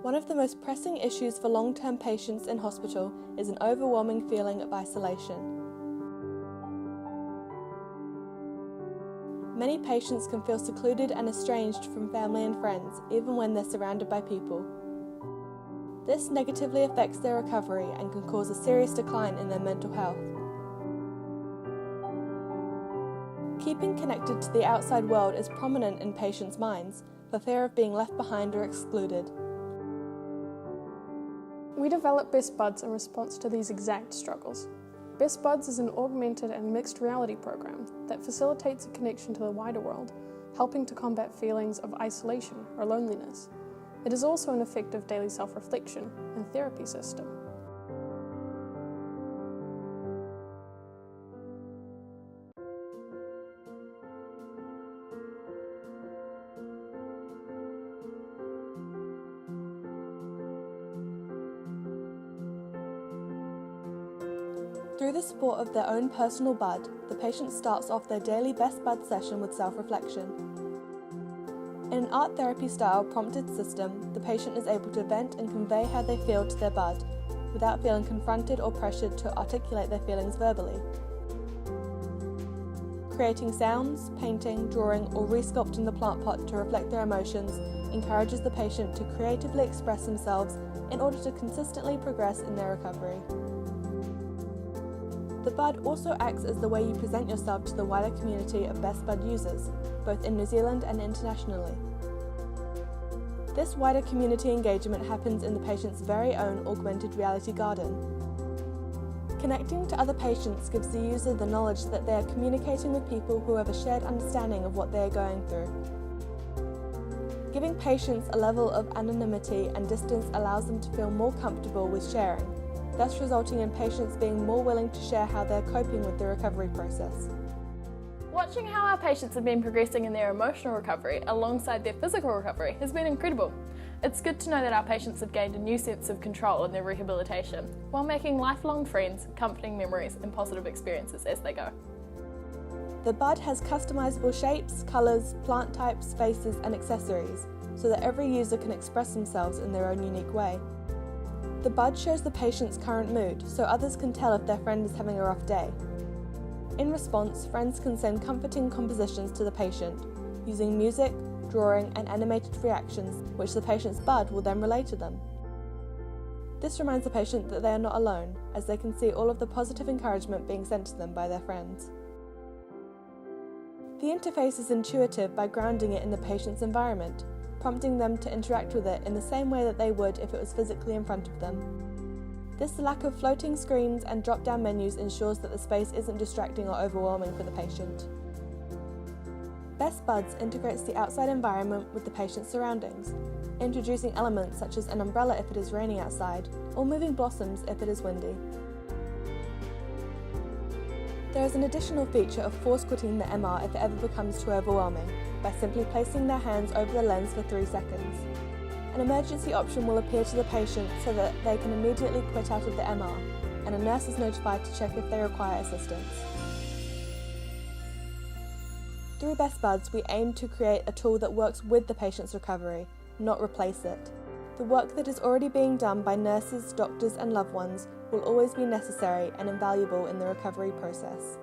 One of the most pressing issues for long-term patients in hospital is an overwhelming feeling of isolation. Many patients can feel secluded and estranged from family and friends, even when they're surrounded by people. This negatively affects their recovery and can cause a serious decline in their mental health. Keeping connected to the outside world is prominent in patients' minds for fear of being left behind or excluded. We developed Best Buds in response to these exact struggles. Best Buds is an augmented and mixed reality program that facilitates a connection to the wider world, helping to combat feelings of isolation or loneliness. It is also an effective daily self-reflection and therapy system. Through the support of their own personal bud, the patient starts off their daily Best Bud session with self-reflection. In an art therapy-style prompted system, the patient is able to vent and convey how they feel to their bud, without feeling confronted or pressured to articulate their feelings verbally. Creating sounds, painting, drawing, or resculpting the plant pot to reflect their emotions encourages the patient to creatively express themselves in order to consistently progress in their recovery. The bud also acts as the way you present yourself to the wider community of Best Bud users, both in New Zealand and internationally. This wider community engagement happens in the patient's very own augmented reality garden. Connecting to other patients gives the user the knowledge that they are communicating with people who have a shared understanding of what they are going through. Giving patients a level of anonymity and distance allows them to feel more comfortable with sharing, thus resulting in patients being more willing to share how they're coping with the recovery process. Watching how our patients have been progressing in their emotional recovery alongside their physical recovery has been incredible. It's good to know that our patients have gained a new sense of control in their rehabilitation, while making lifelong friends, comforting memories and positive experiences as they go. The bud has customizable shapes, colours, plant types, faces and accessories, so that every user can express themselves in their own unique way. The bud shows the patient's current mood, so others can tell if their friend is having a rough day. In response, friends can send comforting compositions to the patient, using music, drawing and animated reactions, which the patient's bud will then relay to them. This reminds the patient that they are not alone, as they can see all of the positive encouragement being sent to them by their friends. The interface is intuitive by grounding it in the patient's environment, prompting them to interact with it in the same way that they would if it was physically in front of them. This lack of floating screens and drop-down menus ensures that the space isn't distracting or overwhelming for the patient. Best Buds integrates the outside environment with the patient's surroundings, introducing elements such as an umbrella if it is raining outside, or moving blossoms if it is windy. There is an additional feature of force quitting the MR if it ever becomes too overwhelming, by simply placing their hands over the lens for 3 seconds. An emergency option will appear to the patient so that they can immediately quit out of the MR, and a nurse is notified to check if they require assistance. Through Best Buds, we aim to create a tool that works with the patient's recovery, not replace it. The work that is already being done by nurses, doctors and loved ones will always be necessary and invaluable in the recovery process.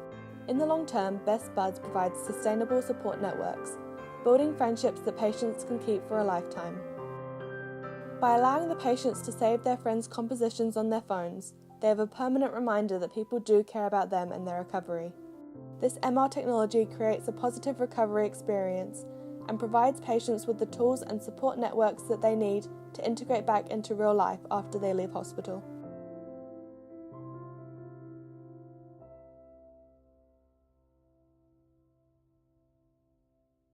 In the long term, Best Buds provides sustainable support networks, building friendships that patients can keep for a lifetime. By allowing the patients to save their friends' compositions on their phones, they have a permanent reminder that people do care about them and their recovery. This MR technology creates a positive recovery experience and provides patients with the tools and support networks that they need to integrate back into real life after they leave hospital.